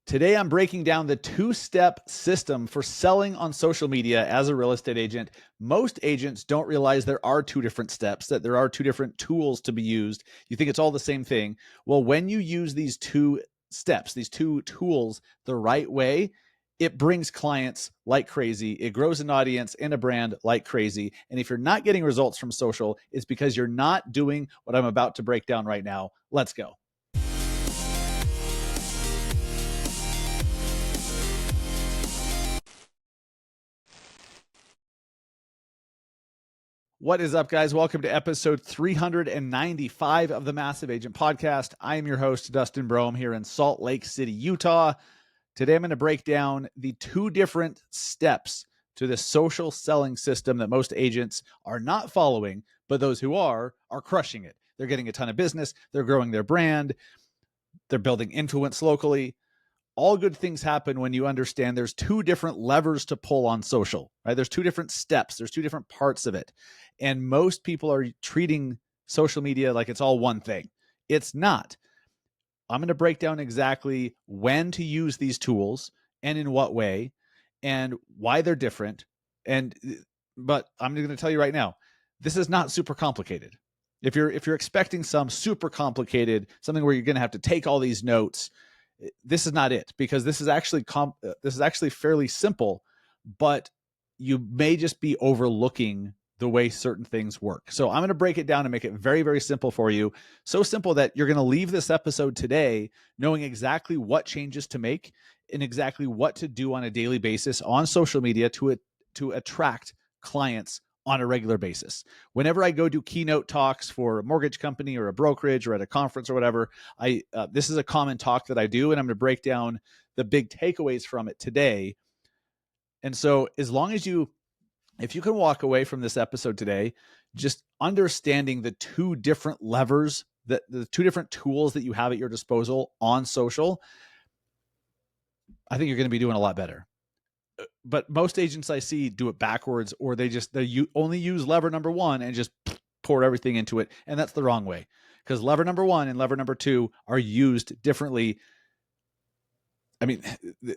Today, I'm breaking down the two-step system for selling on social media as a real estate agent. Most agents don't realize there are two different steps, that there are two different tools to be used. You think it's all the same thing. Well, when you use these two steps, these two tools the right way, it brings clients like crazy. It grows an audience and a brand like crazy. And if you're not getting results from social, it's because you're not doing what I'm about to break down right now. Let's go. What is up, guys? Welcome to episode 395 of the Massive Agent Podcast. I am your host, Dustin Brohm, here in Salt Lake City, Utah. Today, I'm going to break down the two different steps to the social selling system that most agents are not following, but those who are crushing it. They're getting a ton of business. They're growing their brand. They're building influence locally. All good things happen when you understand there's two different levers to pull on social, right? There's two different steps. There's two different parts of it. And most people are treating social media like it's all one thing. It's not. I'm going to break down exactly when to use these tools and in what way and why they're different. But I'm going to tell you right now, this is not super complicated. If you're expecting some super complicated, something where you're going to have to take all these notes, this is not it, because this is actually fairly simple, but you may just be overlooking the way certain things work. So I'm going to break it down and make it very, very simple for you. So simple that you're going to leave this episode today knowing exactly what changes to make and exactly what to do on a daily basis on social media to attract clients on a regular basis. Whenever I go do keynote talks for a mortgage company or a brokerage or at a conference or whatever, this is a common talk that I do, and I'm going to break down the big takeaways from it today. And so if you can walk away from this episode today, just understanding the two different levers, the two different tools that you have at your disposal on social, I think you're going to be doing a lot better. But most agents I see do it backwards, or they only use lever number one and just pour everything into it. And that's the wrong way, because lever number one and lever number two are used differently. I mean,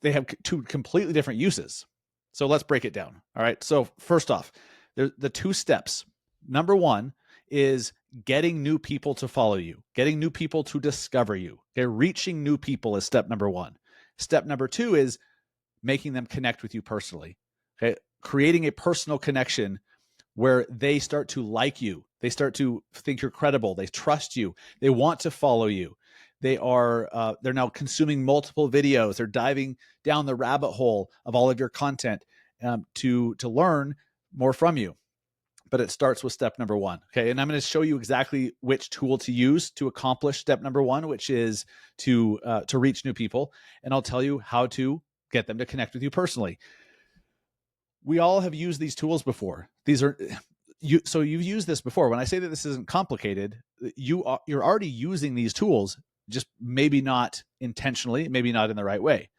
they have two completely different uses. So let's break it down. All right. So first off, the two steps. Number one is getting new people to follow you, getting new people to discover you. Okay. Reaching new people is step number one. Step number two is making them connect with you personally. Okay. Creating a personal connection where they start to like you. They start to think you're credible. They trust you. They want to follow you. They're now consuming multiple videos. They're diving down the rabbit hole of all of your content to learn more from you. But it starts with step number one. Okay. And I'm going to show you exactly which tool to use to accomplish step number one, which is to reach new people. And I'll tell you how to get them to connect with you personally. We all have used these tools before. So you've used this before. When I say that this isn't complicated, you're already using these tools, just maybe not intentionally, maybe not in the right way.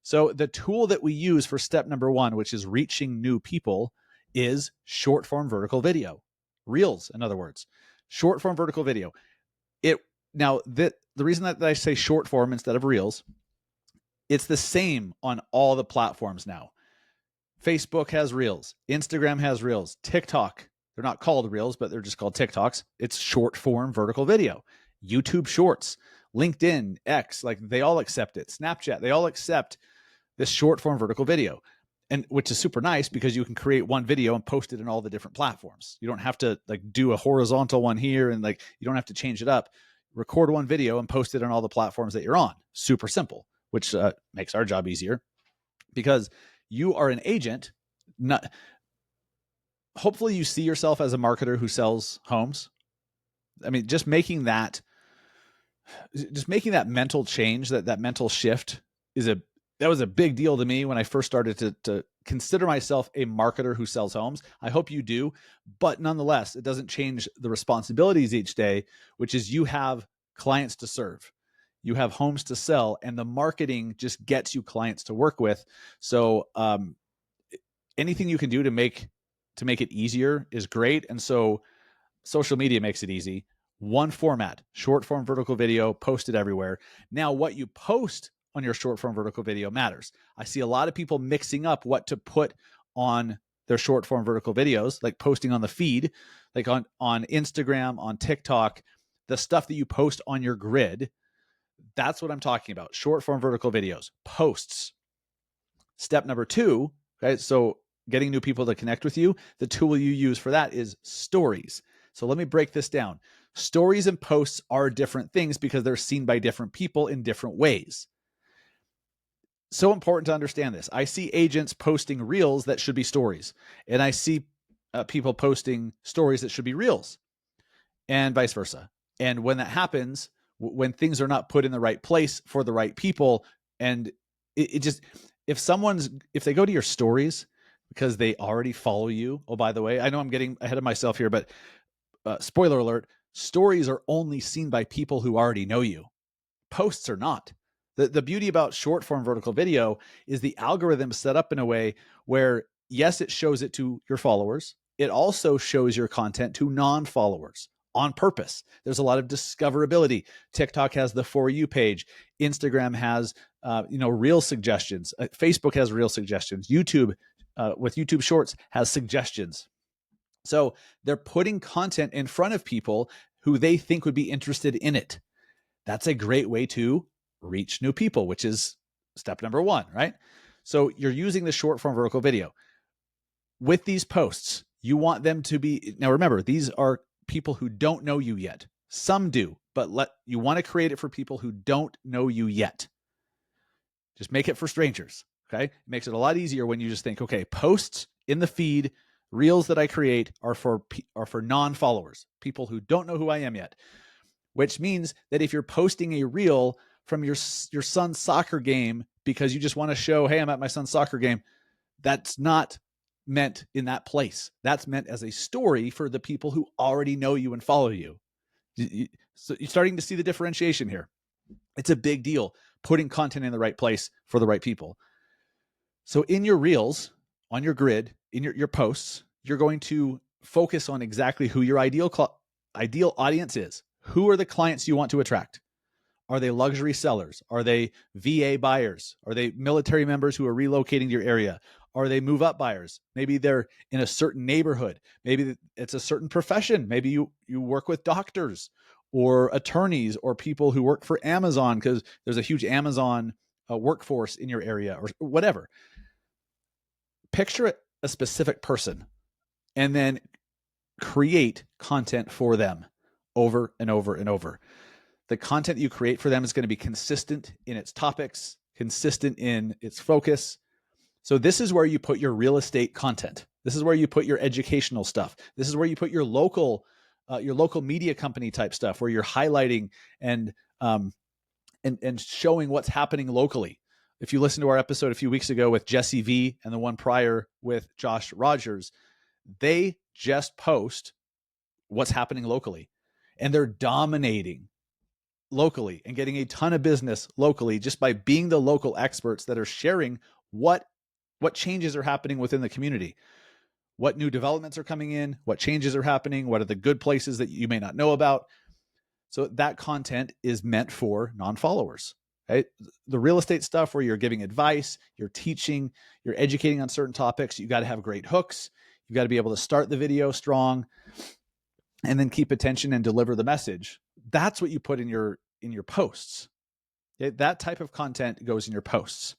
So the tool that we use for step number one, which is reaching new people, is short form vertical video. Reels, in other words. Short form vertical video. The reason that I say short form instead of reels, it's the same on all the platforms now. Facebook has reels. Instagram has reels. TikTok, they're not called reels, but they're just called TikToks. It's short form vertical video. YouTube Shorts, LinkedIn, X, like they all accept it. Snapchat, they all accept this short form vertical video, and which is super nice because you can create one video and post it in all the different platforms. You don't have to do a horizontal one here, and you don't have to change it up. Record one video and post it on all the platforms that you're on. Super simple, which makes our job easier because you are an agent. Hopefully you see yourself as a marketer who sells homes. I mean, just making that mental change, that mental shift that was a big deal to me when I first started to consider myself a marketer who sells homes. I hope you do, but nonetheless, it doesn't change the responsibilities each day, which is you have clients to serve. You have homes to sell, and the marketing just gets you clients to work with. So anything you can do to make it easier is great. And so social media makes it easy. One format, short form vertical video, posted everywhere. Now, what you post on your short form vertical video matters. I see a lot of people mixing up what to put on their short form vertical videos, like posting on the feed, like on Instagram, on TikTok, the stuff that you post on your grid. That's what I'm talking about. Short form vertical videos, posts. Step number 2, okay, so getting new people to connect with you, the tool you use for that is stories. So let me break this down. Stories and posts are different things because they're seen by different people in different ways. So important to understand this. I see agents posting reels that should be stories, and I see people posting stories that should be reels, and vice versa. And when that happens, when things are not put in the right place for the right people, and it just, if they go to your stories because they already follow you. Oh, by the way, I know I'm getting ahead of myself here, but spoiler alert, stories are only seen by people who already know you. Posts are not. The beauty about short form vertical video is the algorithm is set up in a way where, yes, it shows it to your followers. It also shows your content to non-followers on purpose. There's a lot of discoverability. TikTok has the For You page. Instagram has, reel suggestions. Facebook has reel suggestions. YouTube, with YouTube Shorts, has suggestions. So they're putting content in front of people who they think would be interested in it. That's a great way to reach new people, which is step number 1, right? So you're using the short form vertical video. With these posts, you want them to be, now remember, these are people who don't know you yet. Some do, but you want to create it for people who don't know you yet. Just make it for strangers, okay? It makes it a lot easier when you just think, okay, posts in the feed, reels that I create are for non-followers, people who don't know who I am yet. Which means that if you're posting a reel from your son's soccer game because you just want to show, hey, I'm at my son's soccer game, that's not meant in that place. That's meant as a story for the people who already know you and follow you. So you're starting to see the differentiation here. It's a big deal, putting content in the right place for the right people. So in your reels, on your grid, in your posts, you're going to focus on exactly who your ideal audience is. Who are the clients you want to attract? Are they luxury sellers? Are they VA buyers? Are they military members who are relocating to your area? Are they move up buyers? Maybe they're in a certain neighborhood. Maybe it's a certain profession. Maybe you work with doctors or attorneys or people who work for Amazon because there's a huge Amazon workforce in your area or whatever. Picture a specific person and then create content for them over and over and over. The content you create for them is going to be consistent in its topics, consistent in its focus. So this is where you put your real estate content. This is where you put your educational stuff. This is where you put your local media company type stuff, where you're highlighting and showing what's happening locally. If you listen to our episode a few weeks ago with Jesse V and the one prior with Josh Rogers, they just post what's happening locally, and they're dominating locally and getting a ton of business locally just by being the local experts that are sharing what changes are happening within the community, what new developments are coming in, what changes are happening, what are the good places that you may not know about. So that content is meant for non-followers. Right? The real estate stuff where you're giving advice, you're teaching, you're educating on certain topics, you got to have great hooks. You got to be able to start the video strong and then keep attention and deliver the message. That's what you put in your posts. Okay? That type of content goes in your posts.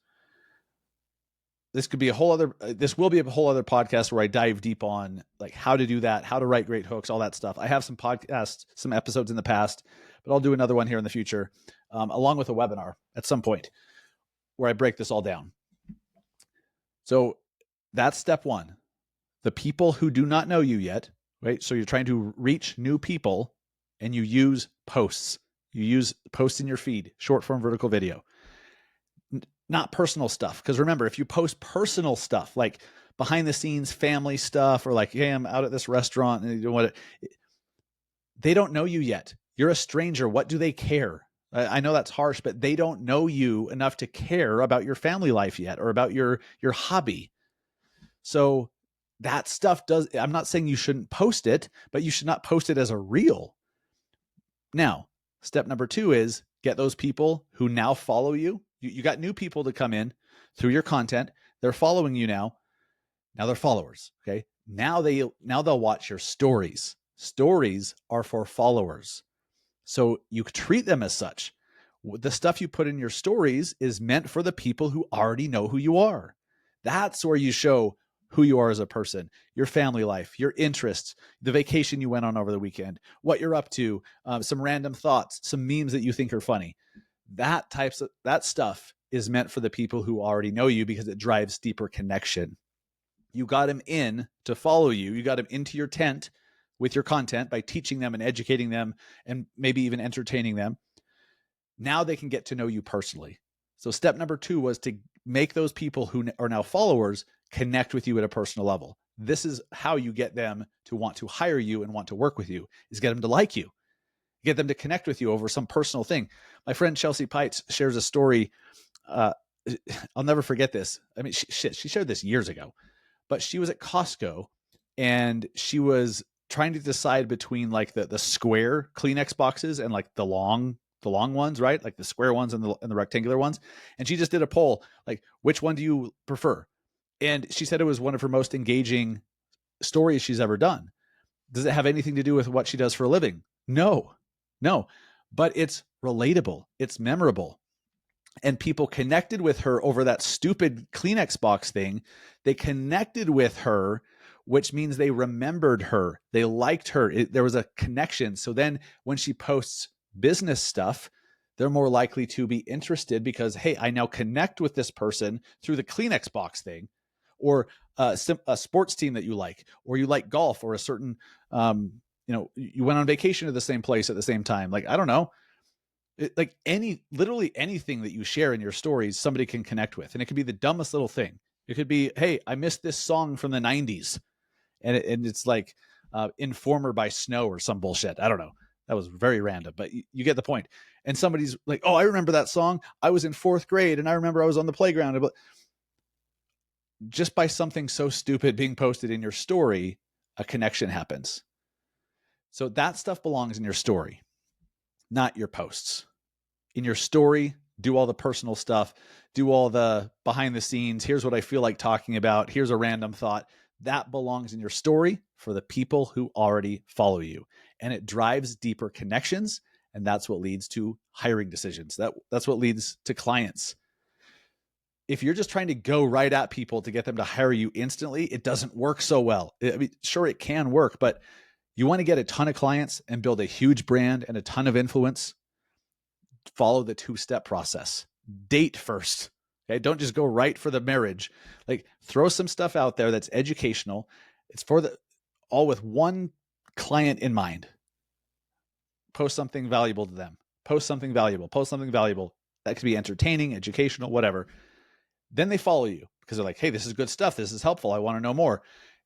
This will be a whole other podcast where I dive deep on like how to do that, how to write great hooks, all that stuff. I have some episodes in the past, but I'll do another one here in the future, along with a webinar at some point where I break this all down. So that's step 1. The people who do not know you yet, right? So you're trying to reach new people and you use posts. You use posts in your feed, short form vertical video. Not personal stuff. Because remember, if you post personal stuff like behind the scenes family stuff or like, hey, I'm out at this restaurant and you know what, they don't know you yet. You're a stranger. What do they care? I know that's harsh, but they don't know you enough to care about your family life yet or about your hobby. So that stuff I'm not saying you shouldn't post it, but you should not post it as a reel. Now, step number 2 is get those people who now follow you. You got new people to come in through your content. They're following you now. Now they're followers. Okay. Now they'll watch your stories. Stories are for followers. So you treat them as such. The stuff you put in your stories is meant for the people who already know who you are. That's where you show who you are as a person, your family life, your interests, the vacation you went on over the weekend, what you're up to, some random thoughts, some memes that you think are funny. That stuff is meant for the people who already know you because it drives deeper connection. You got them in to follow you. You got them into your tent with your content by teaching them and educating them and maybe even entertaining them. Now they can get to know you personally. So step number 2 was to make those people who are now followers connect with you at a personal level. This is how you get them to want to hire you and want to work with you, is get them to like you, get them to connect with you over some personal thing. My friend Chelsea Pites shares a story. I'll never forget this. I mean, she shared this years ago, but she was at Costco and she was trying to decide between like the square Kleenex boxes and like the long ones, right? Like the square ones and the rectangular ones. And she just did a poll, like, which one do you prefer? And she said it was one of her most engaging stories she's ever done. Does it have anything to do with what she does for a living? No. But it's relatable. It's memorable. And people connected with her over that stupid Kleenex box thing. They connected with her, which means they remembered her. They liked her. There was a connection. So then when she posts business stuff, they're more likely to be interested because, hey, I now connect with this person through the Kleenex box thing, or a sports team that you like, or you like golf, or a certain, you went on vacation to the same place at the same time. Like, I don't know. Like literally anything that you share in your stories, somebody can connect with. And it could be the dumbest little thing. It could be, hey, I missed this song from the 90s. And it's like Informer by Snow or some bullshit. I don't know. That was very random, but you get the point. And somebody's like, oh, I remember that song. I was in 4th grade and I remember I was on the playground. But just by something so stupid being posted in your story, a connection happens. So that stuff belongs in your story, not your posts. In your story, do all the personal stuff, do all the behind the scenes. Here's what I feel like talking about. Here's a random thought. That belongs in your story for the people who already follow you. And it drives deeper connections. And that's what leads to hiring decisions. That's what leads to clients. If you're just trying to go right at people to get them to hire you instantly, it doesn't work so well. I mean, sure, it can work, but you want to get a ton of clients and build a huge brand and a ton of influence, follow the 2-step process. Date first. Okay. Don't just go right for the marriage. Like, throw some stuff out there that's educational. It's for all with one client in mind. Post something valuable to them. Post something valuable. That could be entertaining, educational, whatever. Then they follow you because they're like, hey, this is good stuff. This is helpful. I want to know more.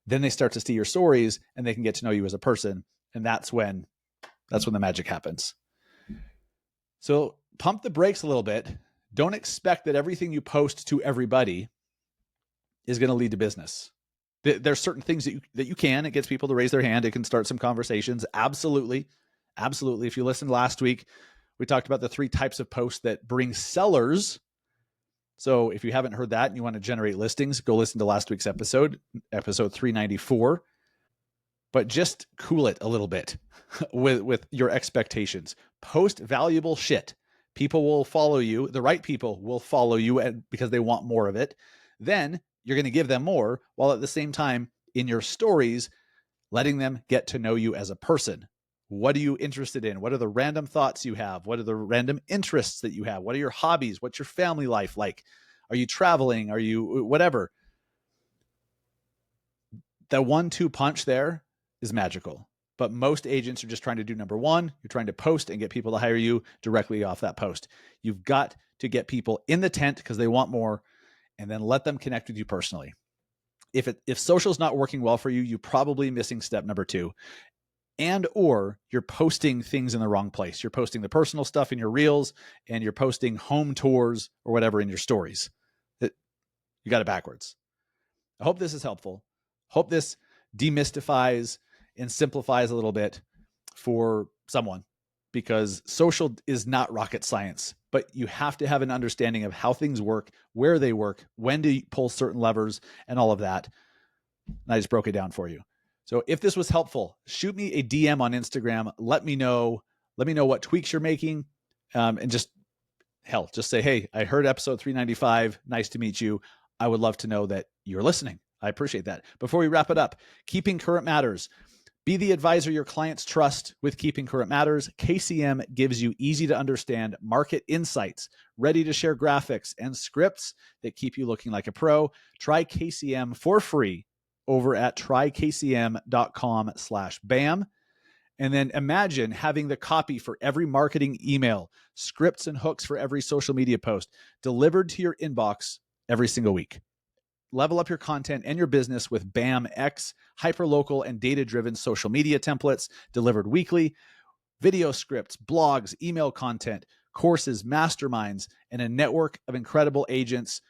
Then they start to see your stories and they can get to know you as a person. And that's when the magic happens. So pump the brakes a little bit. Don't expect that everything you post to everybody is going to lead to business. There's certain things that you can. It gets people to raise their hand. It can start some conversations. Absolutely. If you listened last week, we talked about the 3 types of posts that bring sellers. So if you haven't heard that and you want to generate listings, go listen to last week's episode 394. But just cool it a little bit with your expectations. Post valuable shit. People will follow you. The right people will follow you because they want more of it. Then you're going to give them more, while at the same time in your stories, letting them get to know you as a person. What are you interested in? What are the random thoughts you have? What are the random interests that you have? What are your hobbies? What's your family life like? Are you traveling? Are you whatever? The 1-2 punch there is magical. But most agents are just trying to do number 1. You're trying to post and get people to hire you directly off that post. You've got to get people in the tent because they want more, and then let them connect with you personally. If social's not working well for you, you're probably missing step number 2. And or you're posting things in the wrong place. You're posting the personal stuff in your reels, and you're posting home tours or whatever in your stories. You got it backwards. I hope this is helpful. Hope this demystifies and simplifies a little bit for someone, because social is not rocket science. but you have to have an understanding of how things work, where they work, when to pull certain levers, and all of that. And I just broke it down for you. So if this was helpful, shoot me a DM on Instagram. Let me know what tweaks you're making, and just say, hey, I heard episode 395. Nice to meet you. I would love to know that you're listening. I appreciate that. Before we wrap it up, keeping current matters. Be the advisor your clients trust with Keeping Current Matters. KCM gives you easy to understand market insights, ready to share graphics, and scripts that keep you looking like a pro. Try KCM for free over at trykcm.com/BAM. And then imagine having the copy for every marketing email, scripts and hooks for every social media post delivered to your inbox every single week. Level up your content and your business with BAM X, hyperlocal and data-driven social media templates delivered weekly, video scripts, blogs, email content, courses, masterminds, and a network of incredible agents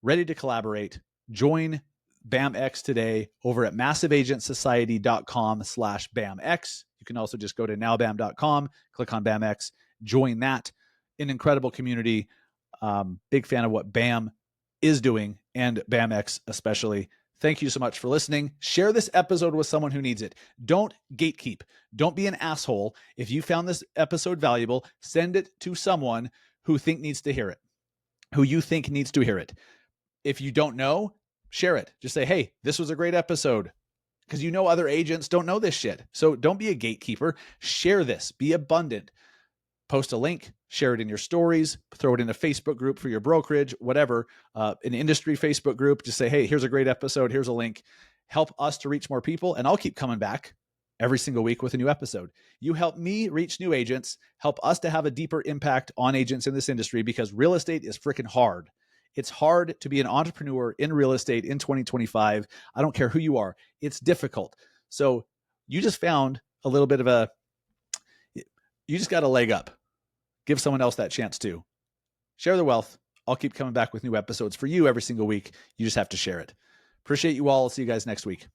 ready to collaborate. Join BAM X today over at massiveagentsociety.com/BAMX. You can also just go to nowbam.com, click on BAM X, join that. An incredible community. Big fan of what BAM is doing, and BAMX especially. Thank you so much for listening. Share this episode with someone who needs it. Don't gatekeep. Don't be an asshole. If you found this episode valuable, send it to someone who you think needs to hear it. If you don't know, share it. Just say, hey, this was a great episode. Because other agents don't know this shit. So don't be a gatekeeper. Share this. Be abundant. Post a link, share it in your stories, throw it in a Facebook group for your brokerage, whatever, an industry Facebook group. Just say, hey, here's a great episode. Here's a link. Help us to reach more people. And I'll keep coming back every single week with a new episode. You help me reach new agents, help us to have a deeper impact on agents in this industry, because real estate is freaking hard. It's hard to be an entrepreneur in real estate in 2025. I don't care who you are. It's difficult. So you just found a little bit of you just got a leg up. Give someone else that chance too. Share the wealth. I'll keep coming back with new episodes for you every single week. You just have to share it. Appreciate you all. I'll see you guys next week.